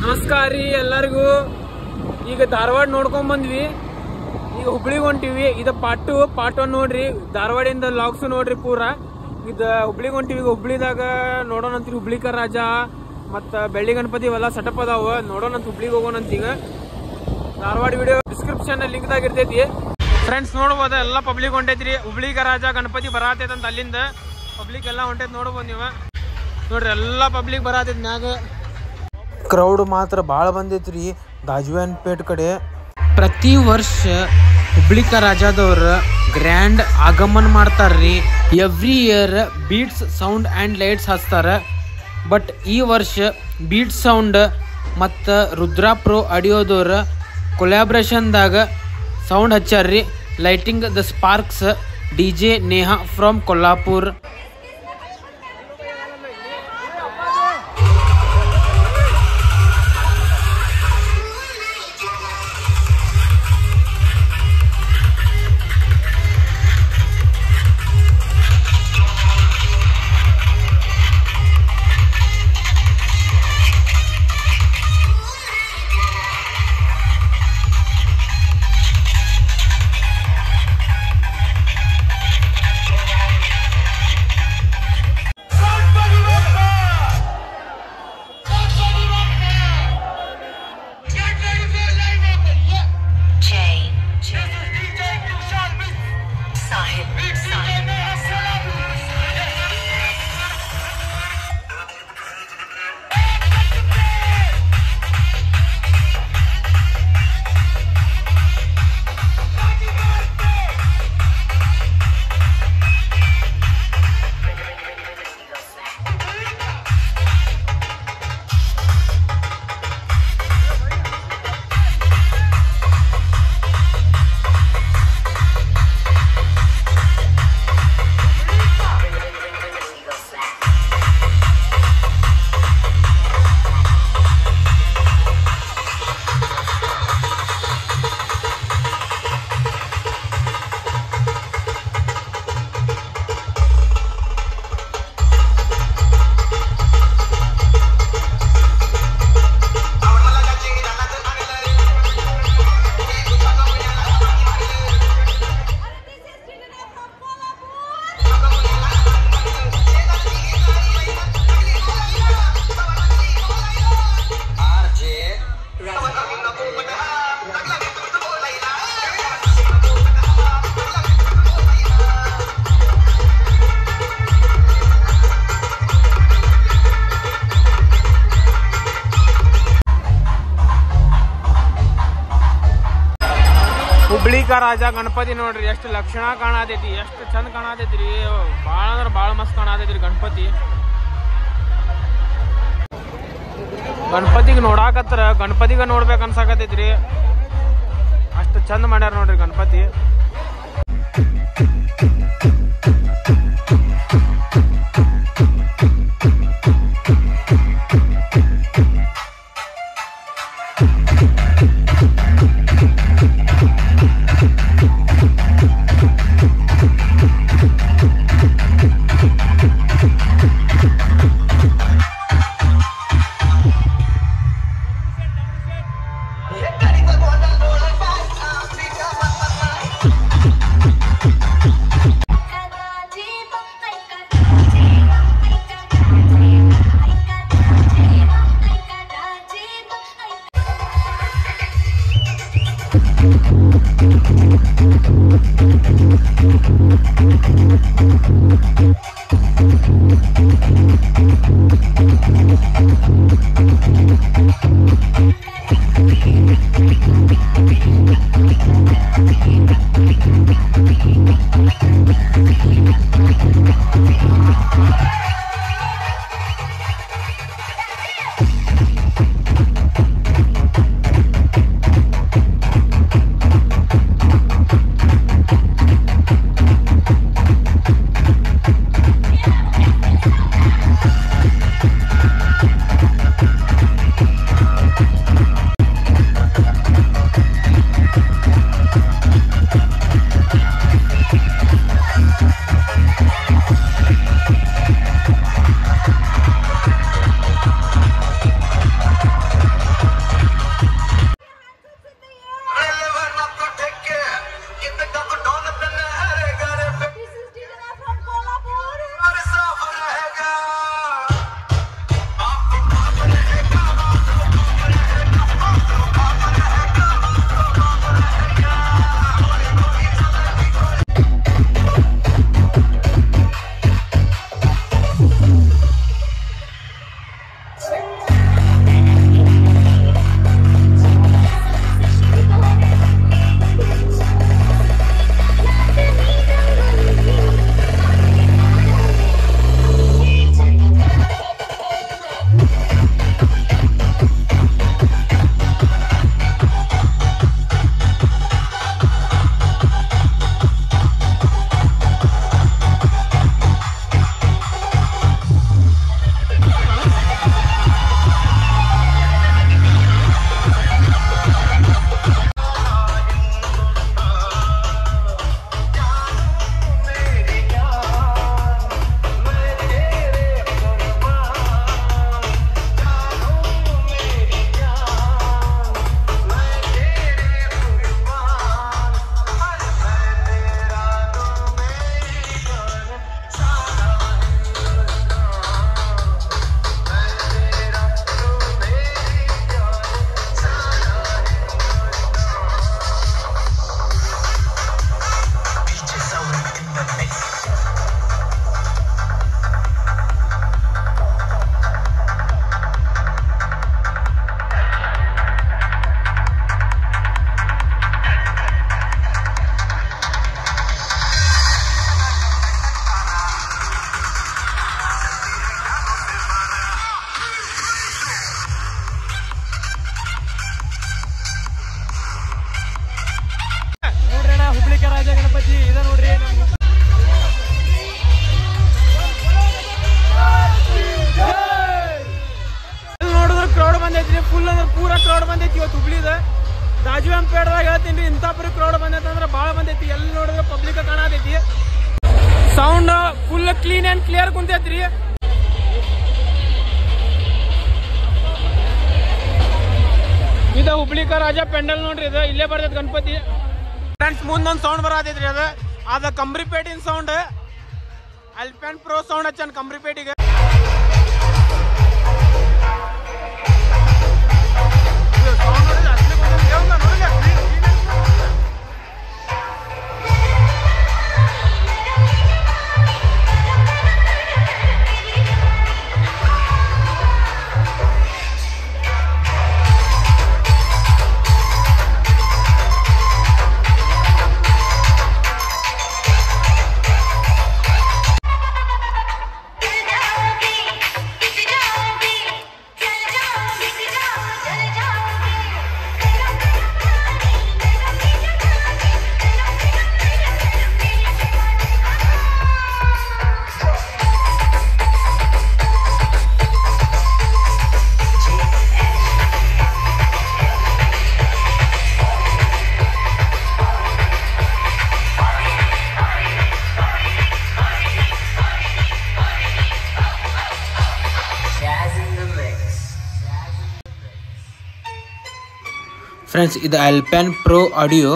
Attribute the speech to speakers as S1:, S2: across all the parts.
S1: ನಮಸ್ಕಾರ ರೀ ಎಲ್ಲರಿಗೂ. ಈಗ ಧಾರವಾಡ ನೋಡ್ಕೊಂಡ್ ಬಂದ್ವಿ, ಈಗ ಹುಬ್ಳಿಗೆ ಹೊಂಟಿವಿ. ಇದು ಪಾರ್ಟ್ 1 ನೋಡ್ರಿ. ಧಾರವಾಡಿಂದ ಲಾಗ್ಸ್ ನೋಡ್ರಿ ಪೂರಾ. ಇದು ಹುಬ್ಳಿಗೆ ಹೊಂಟಿವಿ. ಈಗ ಹುಬ್ಳಿದಾಗ ನೋಡೋಣಂತೀವಿ ಹುಬ್ಳಿಕ ರಾಜ ಮತ್ತ ಬೆಳ್ಳಿ ಗಣಪತಿ ಇವೆಲ್ಲ ಸೆಟಪ್ ಅದಾವ. ನೋಡೋಣಂತ ಹುಬ್ಳಿಗೆ ಹೋಗೋಣಂತ. ಈಗ ಧಾರವಾಡ ವಿಡಿಯೋ ಡಿಸ್ಕ್ರಿಪ್ಷನ್ ಲಿಂಕ್ ದಾಗ ಇರ್ತೈತಿ ಫ್ರೆಂಡ್ಸ್, ನೋಡ್ಬೋದ. ಎಲ್ಲ ಪಬ್ಲಿಕ್ ಹೊಂಟೈತ್ರಿ. ಹುಬ್ಳಿಗ ರಾಜ ಗಣಪತಿ ಬರತೈತಂತ ಅಲ್ಲಿಂದ ಪಬ್ಲಿಕ್ ಎಲ್ಲ ಹೊಂಟೈತಿ. ನೋಡ್ಬೋದು ನೀವು ನೋಡ್ರಿ, ಎಲ್ಲ ಪಬ್ಲಿಕ್ ಬರತೈತಿ ಮ್ಯಾಗ. ಕ್ರೌಡ್ ಮಾತ್ರ ಭಾಳ ಬಂದೈತ್ರಿ ಗಾಜುವಾನ್ಪೇಟ್ ಕಡೆ. ಪ್ರತಿ ವರ್ಷ ಹುಬ್ಳಿಕ ರಾಜಾದವ್ರ ಗ್ರ್ಯಾಂಡ್ ಆಗಮನ ಮಾಡ್ತಾರ್ರಿ. Every year beats sound and lights ಹಚ್ತಾರ. ಬಟ್ ಈ ವರ್ಷ ಬೀಟ್ಸ್ ಸೌಂಡ್ ಮತ್ತು ರುದ್ರಾ ಪ್ರೋ ಆಡಿಯೋದವ್ರ ಕೊಲ್ಯಾಬ್ರೇಷನ್ದಾಗ ಸೌಂಡ್ ಹಚ್ಚಾರ್ರಿ. Lighting the sparks DJ Neha from Kolhapur. ಹುಬ್ಳಿಕ ರಾಜ ಗಣಪತಿ ನೋಡ್ರಿ, ಎಷ್ಟು ಲಕ್ಷಣ ಕಾಣತೈತಿ, ಎಷ್ಟು ಚಂದ ಕಾಣತೈತ್ರಿ. ಭಾಳ ಅಂದ್ರೆ ಭಾಳ ಮಸ್ತ್ ಕಾಣತೈತ್ರಿ ಗಣಪತಿ. ಗಣಪತಿಗೆ ನೋಡಾಕತ್ರ ಗಣಪತಿಗ ನೋಡ್ಬೇಕು ಅನ್ಸಾಕತೈತ್ರಿ. ಅಷ್ಟು ಚಂದ ಮಾಡ್ಯಾರ ನೋಡ್ರಿ ಗಣಪತಿ. ಫುಲ್ ಅಂದ್ರೆ ಪೂರ ಕ್ರೌಡ್ ಬಂದೈತಿ ಇವತ್ತು ಹುಬ್ಳಿದ. ದಾಜುವೆಂಪೇಟದಾಗ ಹೇಳ್ತೀನಿ ರೀ, ಇಂಥಾಪುರಿ ಕ್ರೌಡ್ ಬಂದೈತೆ ಅಂದ್ರೆ ಭಾಳ ಬಂದೈತಿ. ಎಲ್ಲಿ ನೋಡಿದ್ರೆ ಪಬ್ಲಿಕ್ ಕಾಣತೈತಿ. Sound full clean and clear ಕುಂತೈತ್ರಿ. ಇದು ಹುಬ್ಳಿಕ ರಾಜ ಪೆಂಡಲ್ ನೋಡ್ರಿ. ಇದು ಇಲ್ಲೇ ಬರ್ತೈತಿ ಗಣಪತಿ. ಫ್ರೆಂಡ್ಸ್ ಮುಂದೊಂದು ಸೌಂಡ್ ಬರತೈತ್ರಿ. ಅದ ಕಂಬ್ರಿಪೇಟಿನ ಸೌಂಡ್. ಅಲ್ಪೆನ್ ಪ್ರೋ ಸೌಂಡ್ ಹಚ್ಚನ್ ಕಂಬ್ರಿಪೇಟಿಗೆ. ಫ್ರೆಂಡ್ಸ್ ಇದು ಅಲ್ಪೆನ್ ಪ್ರೋ ಆಡಿಯೋ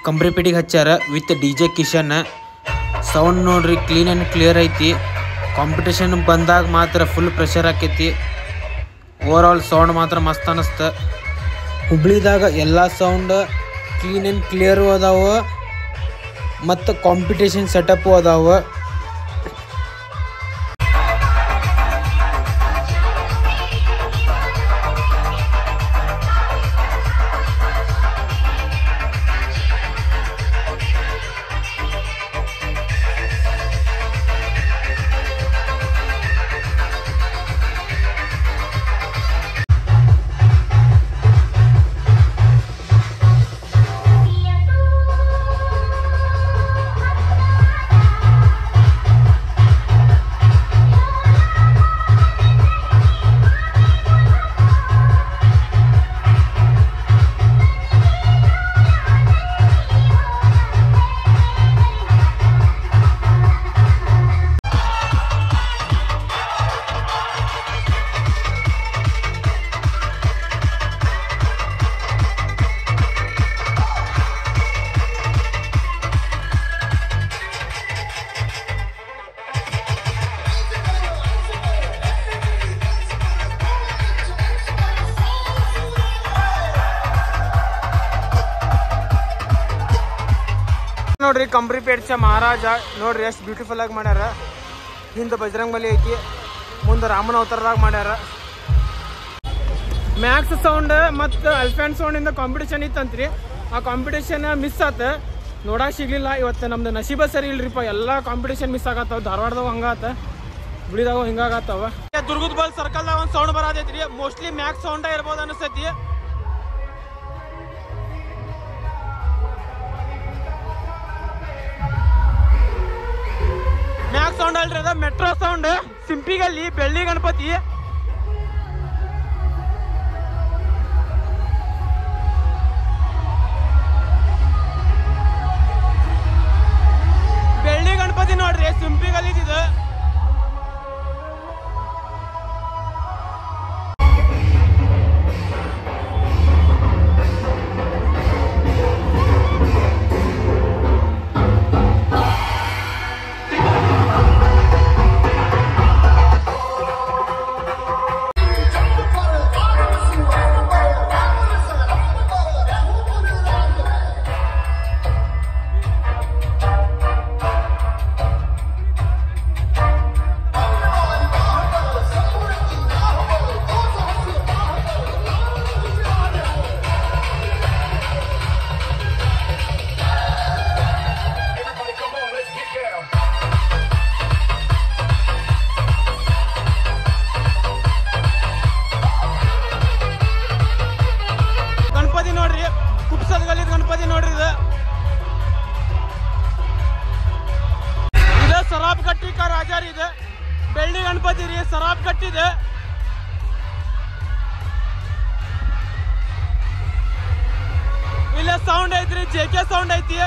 S1: ಕಂಬ್ರಿಪೇಟಿಗೆ ಹಚ್ಚಾರ ವಿತ್ DJ ಕಿಶನ್. ಸೌಂಡ್ ನೋಡ್ರಿ ಕ್ಲೀನ್ ಆ್ಯಂಡ್ ಕ್ಲಿಯರ್ ಐತಿ. ಕಾಂಪಿಟೇಷನ್ ಬಂದಾಗ ಮಾತ್ರ ಫುಲ್ ಪ್ರೆಷರ್ ಆಕೈತಿ. ಓವರ್ ಆಲ್ ಸೌಂಡ್ ಮಾತ್ರ ಮಸ್ತ್ ಅನ್ನಿಸ್ತ. ಹುಬ್ಳಿದಾಗ ಎಲ್ಲ ಸೌಂಡ್ ಕ್ಲೀನ್ ಆ್ಯಂಡ್ ಕ್ಲಿಯರು ಅದಾವ ಮತ್ತು ಕಾಂಪಿಟೇಷನ್ ಸೆಟಪ್ಪು ಅದಾವ. ನೋಡ್ರಿ ಕಂಬ್ರಿಪೇಟ್ ಮಹಾರಾಜ ನೋಡ್ರಿ ಎಷ್ಟು ಬ್ಯೂಟಿಫುಲ್ ಆಗಿ ಮಾಡ್ಯಾರ. ಹಿಂದೆ ಬಜರಂಗ್ ಬಲಿ ಐತಿ, ಮುಂದೆ ರಾಮನ ಅವತಾರದಾಗ ಮಾಡ್ಯಾರ. ಮ್ಯಾಕ್ಸ್ ಸೌಂಡ್ ಮತ್ತು ಅಲ್ಫ್ಯಾನ್ ಸೌಂಡ್ ಇಂದ ಕಾಂಪಿಟೇಷನ್ ಇತ್ತಂತ್ರಿ. ಆ ಕಾಂಪಿಟೇಷನ್ ಮಿಸ್ ಆತ, ನೋಡಕ್ ಸಿಗ್ಲಿಲ್ಲ. ಇವತ್ತು ನಮ್ದು ನಸೀಬ ಸರಿ ಇಲ್ರಿಪ್ಪ, ಎಲ್ಲ ಕಾಂಪಿಟೇಷನ್ ಮಿಸ್ ಆಗತ್ತಾವ. ಧಾರವಾಡದಾಗ ಹಂಗಾತ, ಹುಬ್ಳಿದಾಗ ಹಿಂಗಾಗತ್ತಾವ. ದುರ್ಗದ ಬಲ್ ಸರ್ಕಲ್ದಾಗ ಒಂದು ಸೌಂಡ್ ಬರತೈತ್ರಿ. ಮೋಸ್ಟ್ಲಿ ಮ್ಯಾಕ್ಸ್ ಸೌಂಡ ಇರ್ಬೋದು ಅನಿಸ್ತೈತಿ. ಮ್ಯಾಕ್ಸ್ ಸೌಂಡ್ ಅಲ್ರಿ, ಅದ ಮೆಟ್ರೋ ಸೌಂಡ್. ಸಿಂಪಿಗಲ್ಲಿ ಬೆಳ್ಳಿ ಗಣಪತಿ. ಬೆಳ್ಳಿ ಗಣಪತಿ ನೋಡ್ರಿ, ಸಿಂಪಿಗಲ್ಲಿ ಇದು. ಗಣಪತಿ ನೋಡ್ರಿ, ಇದು ಸರಾಬ್ ಗಟ್ಟಿ ಕಾ ರಾಜಾ ರೀ. ಇದು ಬೆಳ್ಳಿ ಗಣಪತಿ ರೀ, ಸರಾಬ್ ಗಟ್ಟಿದೆ. ಸೌಂಡ್ ಐತ್ರಿ, JK ಸೌಂಡ್ ಐತಿ.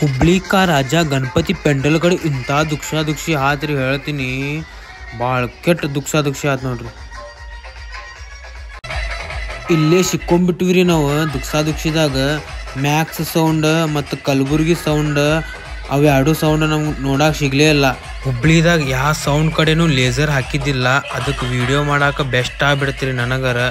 S2: ಹುಬ್ಳಿ ಕಾ ರಾಜ ಗಣಪತಿ ಪೆಂಡಲ್ಗಳು ಇಂಥ ದುಕ್ಷಿ ಆತ್ರಿ ಹೇಳ್ತೀನಿ. ಭಾಳ ಕೆಟ್ಟ ದುಕ್ಷಿ ಆತ್ ನೋಡ್ರಿ. ಇಲ್ಲೇ ಸಿಕ್ಕೊಂಡ್ಬಿಟ್ವಿ ನಾವು ದುಕ್ಷಿದಾಗ. ಮ್ಯಾಕ್ಸ್ ಸೌಂಡ್ ಮತ್ತು ಕಲಬುರ್ಗಿ ಸೌಂಡ್ ಅವೆರಡು ಸೌಂಡ್ ನಮ್ಗೆ ನೋಡಕ್ಕೆ ಸಿಗ್ಲೇ ಇಲ್ಲ. ಹುಬ್ಳಿದಾಗ ಯಾವ ಸೌಂಡ್ ಕಡೆನೂ ಲೇಸರ್ ಹಾಕಿದ್ದಿಲ್ಲ. ಅದಕ್ಕೆ ವಿಡಿಯೋ ಮಾಡಾಕ ಬೆಸ್ಟ್ ಆಗ್ಬಿಡ್ತೀರಿ ನನಗರ.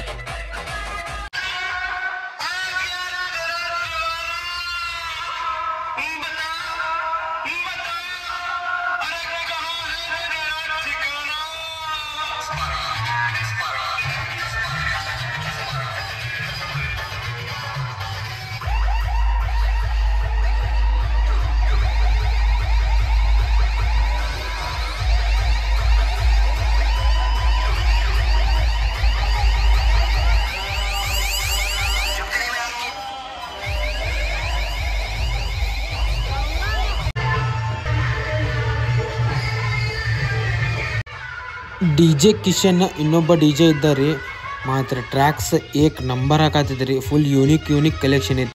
S2: DJ ಕಿಶನ್ ಇನ್ನೊಬ್ಬ DJ ಇದ್ದಾರೆ. ಮಾತ್ರ ಟ್ರ್ಯಾಕ್ಸ್ ಏಕ್ ನಂಬರ್ ಹಾಕತ್ತಿದ್ರಿ. ಫುಲ್ ಯೂನಿಕ್ ಕಲೆಕ್ಷನ್ ಇದೆ.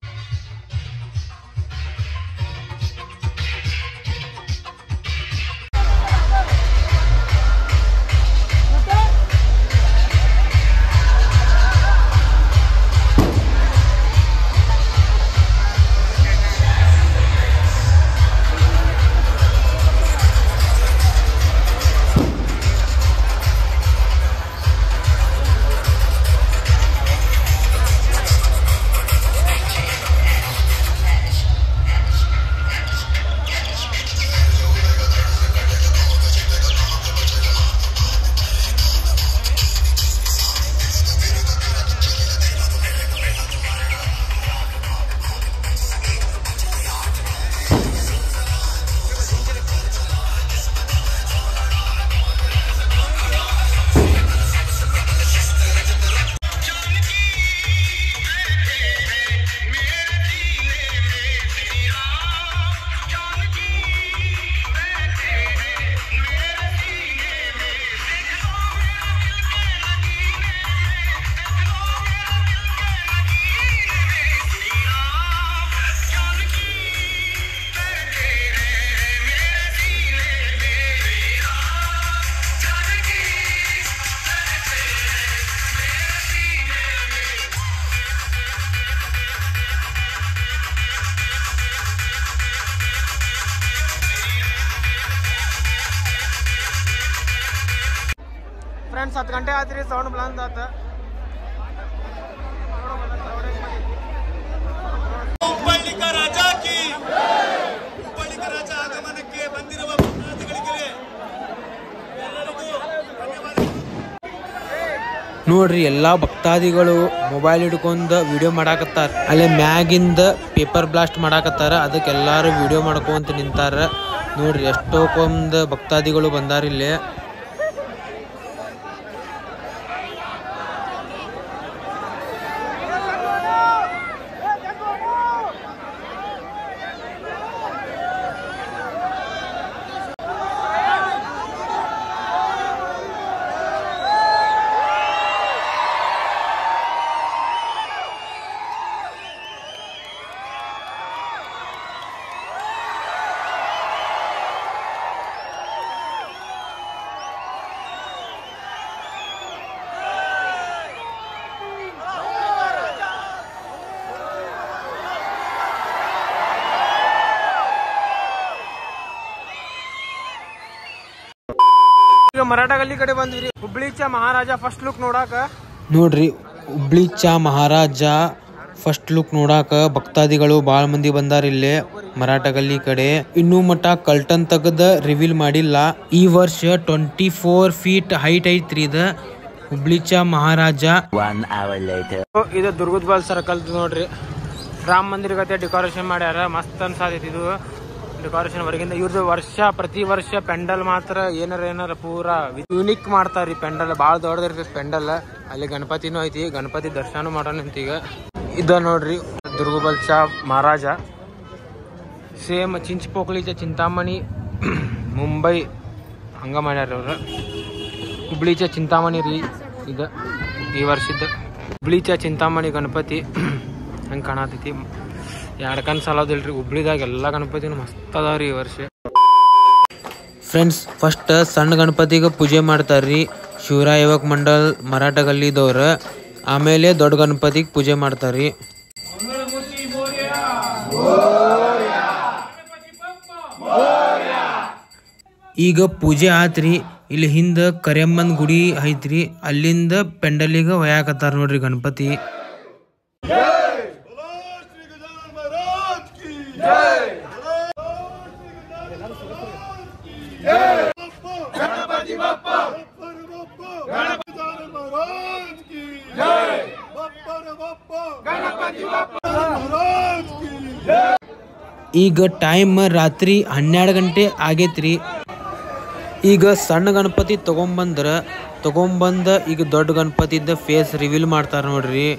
S1: ಫ್ರೆಂಡ್ಸ್ 10 ಗಂಟೆ ಆತ್ರಿ. ಸೌಂಡ್ ಬ್ಲಾಂದ್ ಆತ.
S3: ಹುಬ್ಬಳ್ಳಿ ಕಾ ರಾಜ ಕಿ ಹುಬ್ಬಳ್ಳಿ ಕಾ ರಾಜ ಆಗಮನಕ್ಕೆ ಬಂದಿರುವ ಭಕ್ತಾದಿಗಳಿಗೆ ಎಲ್ಲರಿಗೂ ಧನ್ಯವಾದ.
S2: ನೋಡ್ರಿ ಎಲ್ಲಾ ಭಕ್ತಾದಿಗಳು ಮೊಬೈಲ್ ಹಿಡ್ಕೊಂಡ್ ವಿಡಿಯೋ ಮಾಡಾಕತ್ತಾರ. ಅಲ್ಲೇ ಮ್ಯಾಗಿಂದ ಪೇಪರ್ ಬ್ಲಾಸ್ಟ್ ಮಾಡಾಕತ್ತಾರ. ಅದಕ್ಕೆ ಎಲ್ಲಾರು ವಿಡಿಯೋ ಮಾಡ್ಕೊಂತ ನಿಂತಾರ. ನೋಡ್ರಿ ಎಷ್ಟೊಂದು ಭಕ್ತಾದಿಗಳು ಬಂದಾರ ಇಲ್ಲಿ.
S1: ಈಗ ಮರಾಠ ಗಲ್ಲಿ ಕಡೆ ಬಂದ್ವಿ. ಹುಬ್ಳಿ ಚಾ ಮಹಾರಾಜ ಫಸ್ಟ್ ಲುಕ್ ನೋಡಾಕ.
S2: ನೋಡ್ರಿ ಹುಬ್ಳಿ ಚಾ ಮಹಾರಾಜ ಫಸ್ಟ್ ಲುಕ್ ನೋಡಾಕ ಭಕ್ತಾದಿಗಳು ಬಾಳ ಮಂದಿ ಬಂದಾರ ಇಲ್ಲಿ ಮರಾಠ ಗಲ್ಲಿ ಕಡೆ. ಇನ್ನೂ ಮಟ್ಟ ಕಲ್ಟನ್ ತೆಗದ ರಿವೀಲ್ ಮಾಡಿಲ್ಲ. ಈ ವರ್ಷ 24 ಫೀಟ್ ಹೈಟ್ ಐತ್ರಿ ಇದ ಹುಬ್ಳಿ ಚಾ ಮಹಾರಾಜ.
S1: ಇದು ದುರ್ಗದ ಬಾಲ್ ಸರ್ಕಲ್ ನೋಡ್ರಿ. ರಾಮ ಮಂದಿರ ಗತೆ ಡೆಕೋರೇಷನ್ ಮಾಡ್ಯಾರ. ಮಸ್ತ್ ಅನ್ಸಾತೈತಿ ಇದು ಡೆಕೋರೇಷನ್ ಹೊರಗಿಂದ. ಇವ್ರದ್ದು ಪ್ರತಿ ವರ್ಷ ಪೆಂಡಲ್ ಮಾತ್ರ ಏನಾರ ಪೂರಾ ಯೂನಿಕ್ ಮಾಡ್ತಾರ್ರಿ. ಪೆಂಡಲ್ ಬಾಳ ದೊಡ್ಡದಿರ್ತೈತಿ ಪೆಂಡಲ್. ಅಲ್ಲಿ ಗಣಪತಿನೂ ಐತಿ. ಗಣಪತಿ ದರ್ಶನ ಮಾಡೋಣ ಈಗ. ಇದ ನೋಡ್ರಿ ದುರ್ಗಬಲ್ ಚಾ ಮಹಾರಾಜ. ಸೇಮ್ ಚಿಂಚಪೋಕಳಿ ಚಿಂತಾಮಣಿ ಮುಂಬೈ ಹಂಗ ಮಾಡ್ಯಾರ ಅವ್ರ. ಹುಬ್ಳಿ ಚಾ ಚಿಂತಾಮಣಿ ರೀ ಇದು ಈ ವರ್ಷದ ಹುಬ್ಳಿ ಚಾ ಚಿಂತಾಮಣಿ ಗಣಪತಿ ಹಂಗೆ ಕಾಣತೈತಿ. ಎರಡ್ಕನ್ ಸಾಲೋದಿಲ್ರಿ. ಹುಬ್ಳಿದಾಗ ಎಲ್ಲ ಗಣಪತಿನೂ ಮಸ್ತ್ ಅದಾವ್ರಿ ಈ ವರ್ಷ.
S2: ಫ್ರೆಂಡ್ಸ್, ಫಸ್ಟ್ ಸಣ್ಣ ಗಣಪತಿಗೆ ಪೂಜೆ ಮಾಡ್ತಾರ್ರಿ ಶಿವರಾಯ ಯುವಕ ಮಂಡಲ್ ಮರಾಠ ಗಲ್ಲಿದವ್ರ. ಆಮೇಲೆ ದೊಡ್ಡ ಗಣಪತಿಗೆ ಪೂಜೆ ಮಾಡ್ತಾರ್ರಿ. ಈಗ ಪೂಜೆ ಆತ್ರಿ. ಇಲ್ಲಿ ಹಿಂದ ಕರಿಯಮ್ಮನ್ ಗುಡಿ ಐತ್ರಿ. ಅಲ್ಲಿಂದ ಪೆಂಡಲಿಗೆ ಒಯ್ಯಾಕತ್ತಾರ ನೋಡ್ರಿ ಗಣಪತಿ. ಈಗ ಟೈಮ್ ರಾತ್ರಿ 12 ಗಂಟೆ ಆಗೈತ್ರಿ. ಈಗ ಸಣ್ಣ ಗಣಪತಿ ತಗೊಂಬಂದ ಈಗ ದೊಡ್ಡ ಗಣಪತಿದ ಫೇಸ್ ರಿವೀಲ್ ಮಾಡ್ತಾರ ನೋಡ್ರಿ.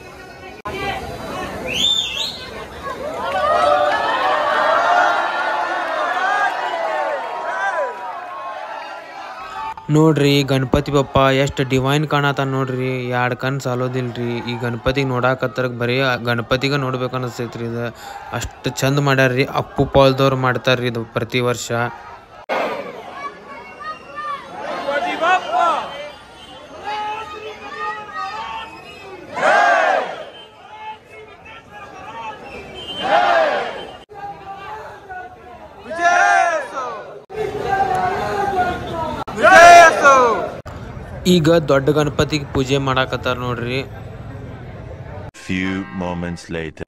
S2: ನೋಡ್ರಿ ಗಣಪತಿ ಬಪ್ಪ ಎಷ್ಟು ಡಿವೈನ್ ಕಾಣತಾನ ನೋಡ್ರಿ. 2 ಕಣ್ ಸಾಲೋದಿಲ್ರಿ. ಈ ಗಣಪತಿಗೆ ನೋಡಾಕತ್ತಾರ ಬರೀ ಗಣಪತಿಗ ನೋಡ್ಬೇಕು ಅನಿಸ್ತೈತ್ರಿ. ಇದು ಅಷ್ಟು ಚಂದ ಮಾಡ್ಯಾರ್ರಿ. ಅಪ್ಪು ಪಾಲ್ದವ್ರು ಮಾಡ್ತಾರ್ರಿ ಇದು ಪ್ರತಿ ವರ್ಷ. ಈಗ ದೊಡ್ಡ ಗಣಪತಿಗೆ ಪೂಜೆ ಮಾಡಾಕತ್ತಾರ ನೋಡ್ರಿ.
S4: Few moments later.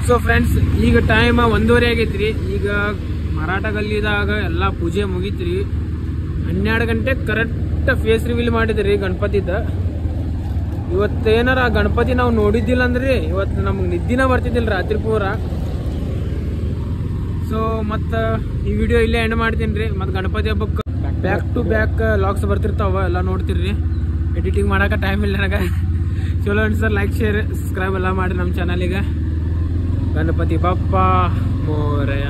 S1: So friends, ಈಗ ಟೈಮ್ 1:30 ಆಗೈತ್ರಿ. ಈಗ ಮರಾಠ ಗಲ್ಲಿದಾಗ ಎಲ್ಲ ಪೂಜೆ ಮುಗೀತ್ರಿ. 12 ಗಂಟೆ ಕರೆಕ್ಟ್ ಫೇಸ್ ರಿವೀಲ್ ಮಾಡಿದ್ರಿ ಗಣಪತಿದ. ಇವತ್ತೇನಾರ ಗಣಪತಿ ನಾವು ನೋಡಿದ್ದಿಲ್ಲ ಅಂದ್ರಿ ಇವತ್ತು ನಮ್ಗೆ ನಿದ್ದಿನ ಬರ್ತಿದ್ದಿಲ್ಲ ರಾತ್ರಿ ಪೂರ. ಸೊ ಮತ್ತು ಈ ವಿಡಿಯೋ ಇಲ್ಲೇ ಎಂಡ್ ಮಾಡ್ತೀನಿ ರೀ. ಮತ್ತು ಗಣಪತಿ ಹಬ್ಬಕ್ಕೆ ಬ್ಯಾಕ್ ಟು ಬ್ಯಾಕ್ ಲಾಗ್ಸ್ ಬರ್ತಿರ್ತಾವ, ಎಲ್ಲ ನೋಡ್ತಿರ್ರಿ. ಎಡಿಟಿಂಗ್ ಮಾಡೋಕೆ ಟೈಮ್ ಇಲ್ಲ ನನಗೆ. ಚಲೋ ಅನ್ಸರ್ ಲೈಕ್ ಶೇರ್ ಸಬ್ಸ್ಕ್ರೈಬ್ ಎಲ್ಲ ಮಾಡಿ ನಮ್ಮ ಚಾನಲಿಗೆ. ಗಣಪತಿ ಬಪ್ಪ ಮೋರಯ.